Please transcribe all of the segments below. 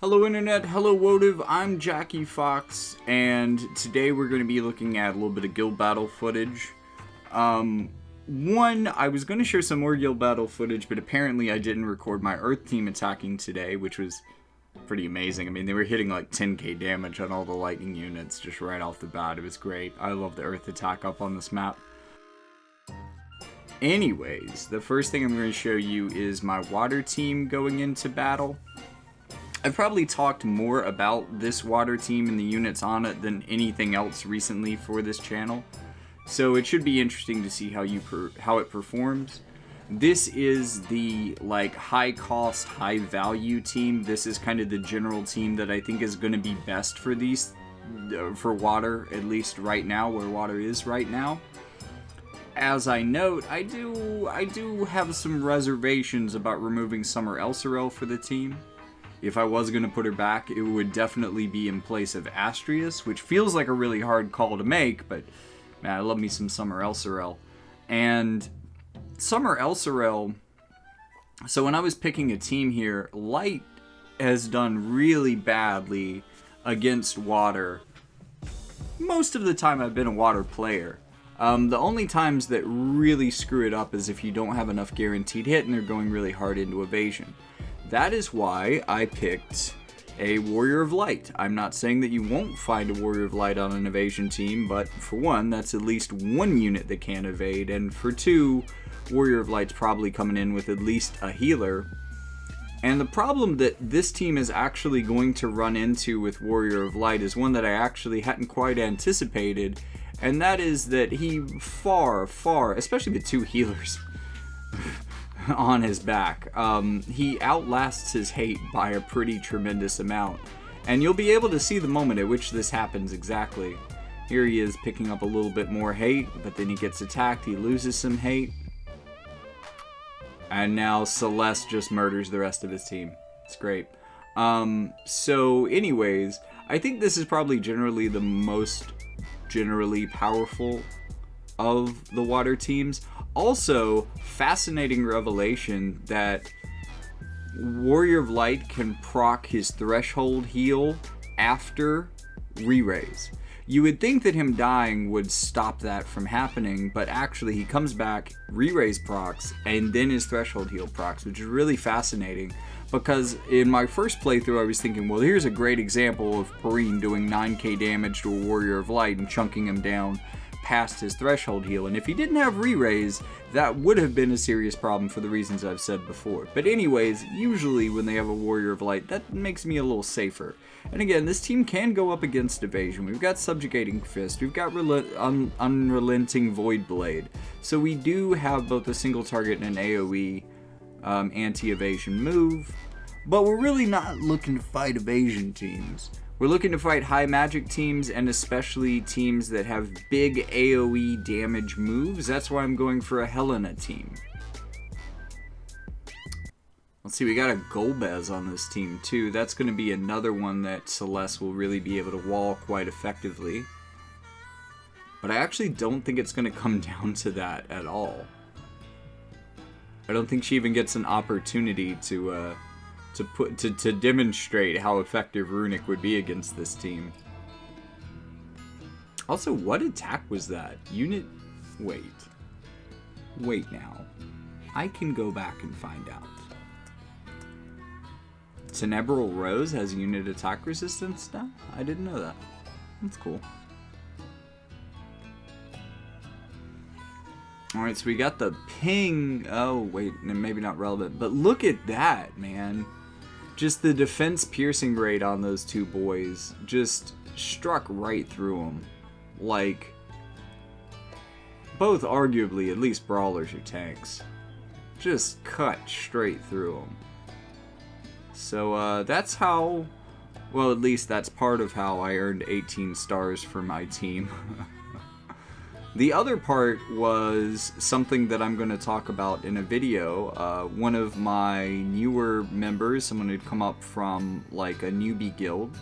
Hello Internet, hello Wotive, I'm Jackie Fox, and today we're going to be looking at a little bit of guild battle footage. I was going to share some more guild battle footage, but apparently I didn't record my Earth team attacking today, which was pretty amazing. I mean, they were hitting like 10k damage on all the lightning units just right off the bat. It was great. I love the Earth attack up on this map. Anyways, the first thing I'm going to show you is my water team going into battle. I've probably talked more about this water team and the units on it than anything else recently for this channel, so it should be interesting to see how it performs. This is the high cost, high value team. This is kind of the general team that I think is going to be best for these, for water, at least right now, where water is right now. As I note, I do have some reservations about removing Summer Elsorel for the team. If I was going to put her back, it would definitely be in place of Astrius, which feels like a really hard call to make, but man, I love me some Summer Elsorel. And Summer Elsorel, so when I was picking a team here, Light has done really badly against water. Most of the time I've been a water player. The only times that really screw it up is if you don't have enough guaranteed hit and they're going really hard into evasion. That is why I picked a Warrior of Light. I'm not saying that you won't find a Warrior of Light on an evasion team, but for one, that's at least one unit that can evade, and for two, Warrior of Light's probably coming in with at least a healer. And the problem that this team is actually going to run into with Warrior of Light is one that I actually hadn't quite anticipated, and that is that he far, especially the two healers on his back, he outlasts his hate by a pretty tremendous amount. And you'll be able to see the moment at which this happens exactly. Here he is picking up a little bit more hate, but then he gets attacked, he loses some hate. And now Celeste just murders the rest of his team. It's great. So anyways, I think this is probably generally the most generally powerful of the water teams. Also, fascinating revelation that Warrior of Light can proc his threshold heal after re-raise. You would think that him dying would stop that from happening, but actually he comes back, re-raise procs, and then his threshold heal procs, which is really fascinating. Because in my first playthrough I was thinking, well, here's a great example of Perrine doing 9k damage to a Warrior of Light and chunking him down past his threshold heal, and if he didn't have re-raise, that would have been a serious problem for the reasons I've said before. But anyways, usually when they have a Warrior of Light, that makes me a little safer. And again, this team can go up against evasion. We've got Subjugating Fist, we've got Unrelenting Void Blade, so we do have both a single target and an AoE anti-evasion move, but we're really not looking to fight evasion teams. We're looking to fight high magic teams, and especially teams that have big AoE damage moves. That's why I'm going for a Helena team. Let's see, we got a Golbez on this team too. That's going to be another one that Celeste will really be able to wall quite effectively. But I actually don't think it's going to come down to that at all. I don't think she even gets an opportunity to demonstrate how effective Runic would be against this team. Also, what attack was that? Unit... Wait now. I can go back and find out. Tenebral Rose has unit attack resistance now? I didn't know that. That's cool. Alright, so we got the ping... Oh, wait, maybe not relevant. But look at that, man. Just the defense piercing rate on those two boys just struck right through them. Like, both arguably at least brawlers or tanks. Just cut straight through them. So that's how, well, at least that's part of how I earned 18 stars for my team. The other part was something that I'm going to talk about in a video. One of my newer members, someone who'd come up from like a newbie guild,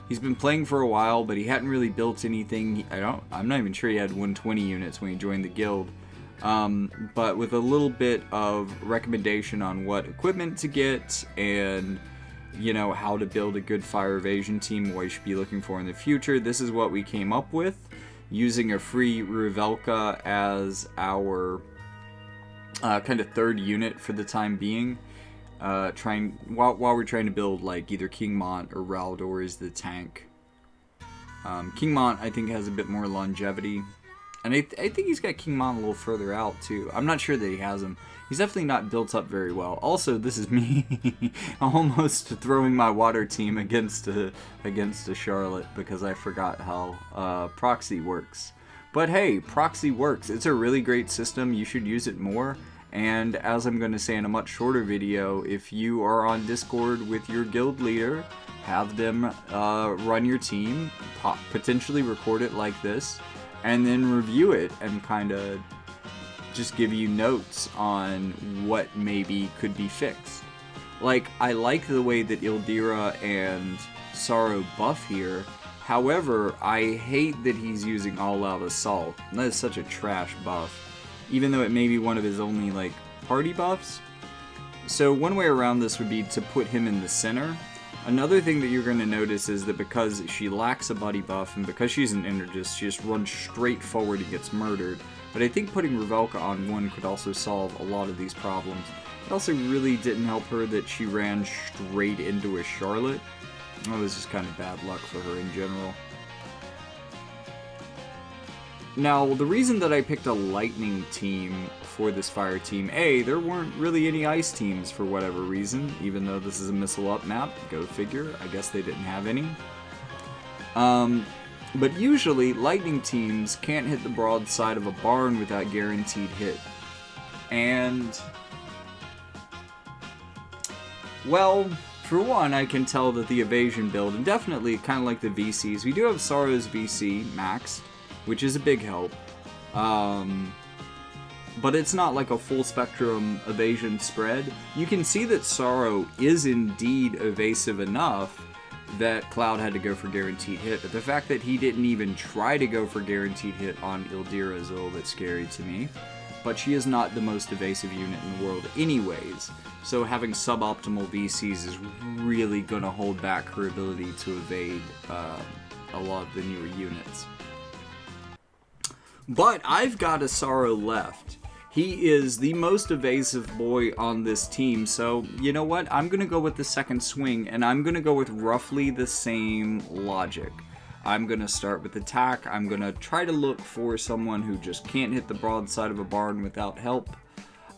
he's been playing for a while, but he hadn't really built anything. I'm not even sure he had 120 units when he joined the guild. But with a little bit of recommendation on what equipment to get and you know, how to build a good fire evasion team, what you should be looking for in the future, this is what we came up with, using a free Ruvelka as our kind of third unit for the time being. While we're trying to build like either Kingmont or Raldor as the tank. Kingmont, I think, has a bit more longevity. And I think he's got Kingmont a little further out, too. I'm not sure that he has him. He's definitely not built up very well. Also, this is me almost throwing my water team against a Charlotte because I forgot how proxy works. But hey, proxy works. It's a really great system. You should use it more. And as I'm going to say in a much shorter video, if you are on Discord with your guild leader, have them run your team, potentially record it like this, and then review it and kind of just give you notes on what maybe could be fixed. Like, I like the way that Ildira and Sorrow buff here. However, I hate that he's using all-out assault. That is such a trash buff, even though it may be one of his only, like, party buffs. So one way around this would be to put him in the center. Another thing that you're going to notice is that because she lacks a buddy buff, and because she's an Energist, she just runs straight forward and gets murdered. But I think putting Ruvelka on one could also solve a lot of these problems. It also really didn't help her that she ran straight into a Charlotte. That was just kind of bad luck for her in general. Now, the reason that I picked a lightning team for this fire team, there weren't really any ice teams for whatever reason, even though this is a missile up map, go figure, I guess they didn't have any. But usually, lightning teams can't hit the broadside of a barn without guaranteed hit. And, well, for one, I can tell that the evasion build, and definitely kind of like the VCs, we do have Sorrow's VC maxed, which is a big help. But it's not like a full spectrum evasion spread. You can see that Sorrow is indeed evasive enough that Cloud had to go for guaranteed hit, but the fact that he didn't even try to go for guaranteed hit on Ildira is a little bit scary to me. But she is not the most evasive unit in the world anyways, so having suboptimal VCs is really going to hold back her ability to evade a lot of the newer units. But I've got a Sorrow left. He is the most evasive boy on this team, so you know what? I'm going to go with the second swing, and I'm going to go with roughly the same logic. I'm going to start with attack. I'm going to try to look for someone who just can't hit the broadside of a barn without help.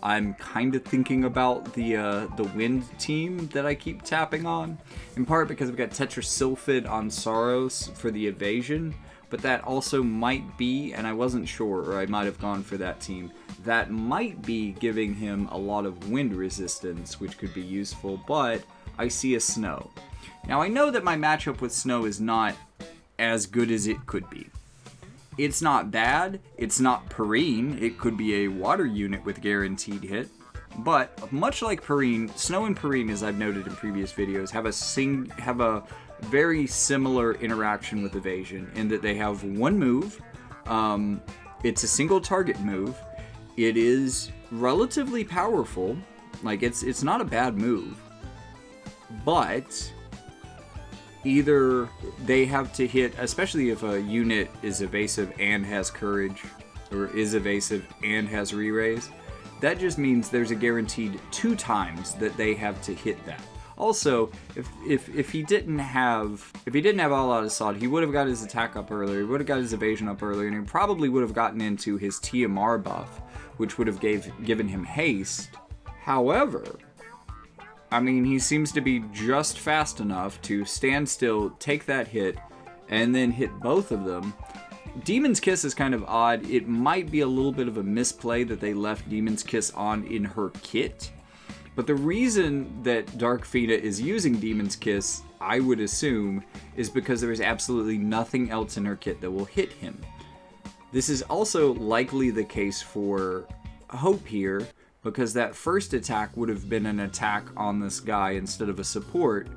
I'm kind of thinking about the wind team that I keep tapping on, in part because I've got Tetrasulfid on Sorrows for the evasion, but that also might be, and I wasn't sure, or I might have gone for that team, that might be giving him a lot of wind resistance, which could be useful, but I see a Snow. Now, I know that my matchup with Snow is not as good as it could be. It's not bad, it's not Perrine, it could be a water unit with guaranteed hit, but much like Perrine, Snow and Perrine, as I've noted in previous videos, have a very similar interaction with evasion in that they have one move. It's a single target move. It is relatively powerful. Like, it's not a bad move, but either they have to hit, especially if a unit is evasive and has courage, or is evasive and has re-raise, that just means there's a guaranteed 2 times that they have to hit that. Also, if he didn't have all out assault, he would have got his attack up earlier, he would have got his evasion up earlier, and he probably would have gotten into his TMR buff, which would have given him haste. However, I mean, he seems to be just fast enough to stand still, take that hit, and then hit both of them. Demon's Kiss is kind of odd. It might be a little bit of a misplay that they left Demon's Kiss on in her kit. But the reason that Dark Fina is using Demon's Kiss, I would assume, is because there is absolutely nothing else in her kit that will hit him. This is also likely the case for Hope here, because that first attack would have been an attack on this guy instead of a support.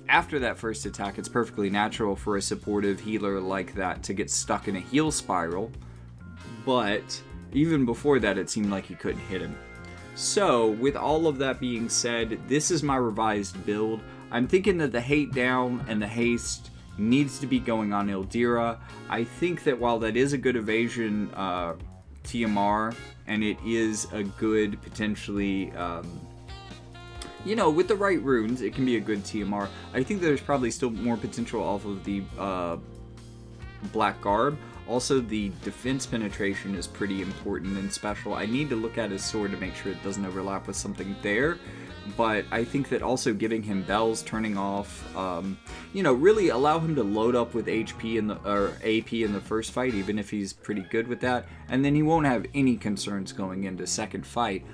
After that first attack, it's perfectly natural for a supportive healer like that to get stuck in a heal spiral, but even before that, it seemed like he couldn't hit him. So, with all of that being said, this is my revised build. I'm thinking that the hate down and the haste needs to be going on Ildira. I think that while that is a good evasion TMR, and it is a good, potentially, with the right runes, it can be a good TMR. I think there's probably still more potential off of the Black Garb. Also, the defense penetration is pretty important and special. I need to look at his sword to make sure it doesn't overlap with something there. But I think that also giving him bells, turning off, really allow him to load up with HP or AP in the first fight, even if he's pretty good with that. And then he won't have any concerns going into second fight.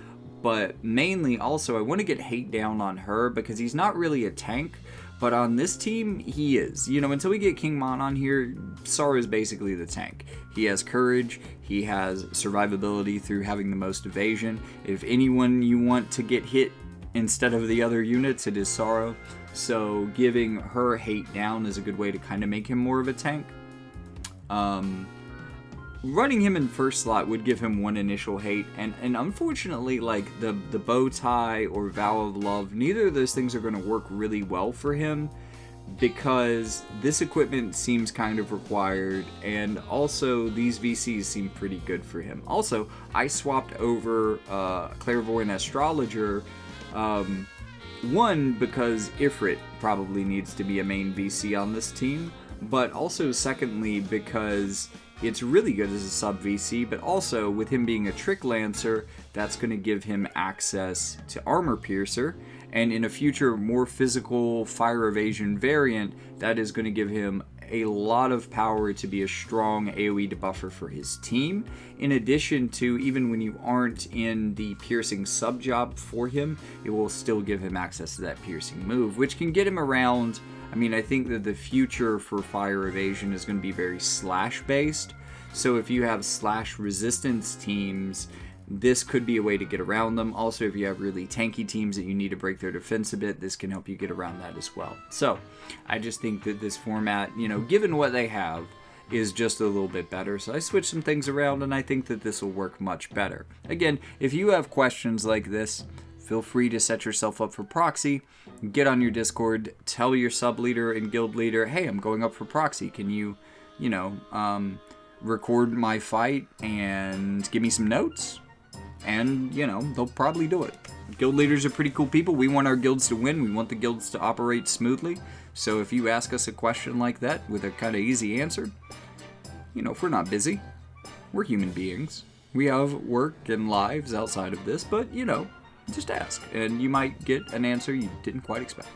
But mainly, also, I want to get hate down on her because he's not really a tank. But on this team, he is. Until we get King Mon on here, Sorrow is basically the tank. He has courage, he has survivability through having the most evasion. If anyone you want to get hit instead of the other units, it is Sorrow. So giving her hate down is a good way to kind of make him more of a tank. Running him in first slot would give him one initial hate, and unfortunately, like the bow tie or vow of love, neither of those things are going to work really well for him because this equipment seems kind of required, and also these VCs seem pretty good for him. Also, I swapped over Clairvoyant Astrologer, one, because Ifrit probably needs to be a main VC on this team, but also secondly because it's really good as a sub VC, but also with him being a Trick Lancer, that's going to give him access to Armor Piercer, and in a future more physical Fire Evasion variant, that is going to give him a lot of power to be a strong AoE debuffer for his team. In addition to, even when you aren't in the piercing sub job for him, it will still give him access to that piercing move, which can get him around. I think that the future for Fire Evasion is going to be very slash based. So if you have slash resistance teams, this could be a way to get around them. Also, if you have really tanky teams that you need to break their defense a bit, this can help you get around that as well. So I just think that this format, given what they have, is just a little bit better. So I switched some things around, and I think that this will work much better. Again, if you have questions like this, feel free to set yourself up for proxy. Get on your Discord, tell your sub leader and guild leader, hey, I'm going up for proxy. Can you, record my fight and give me some notes? And, they'll probably do it. Guild leaders are pretty cool people. We want our guilds to win. We want the guilds to operate smoothly. So if you ask us a question like that with a kind of easy answer, if we're not busy, we're human beings. We have work and lives outside of this, but, just ask, and you might get an answer you didn't quite expect.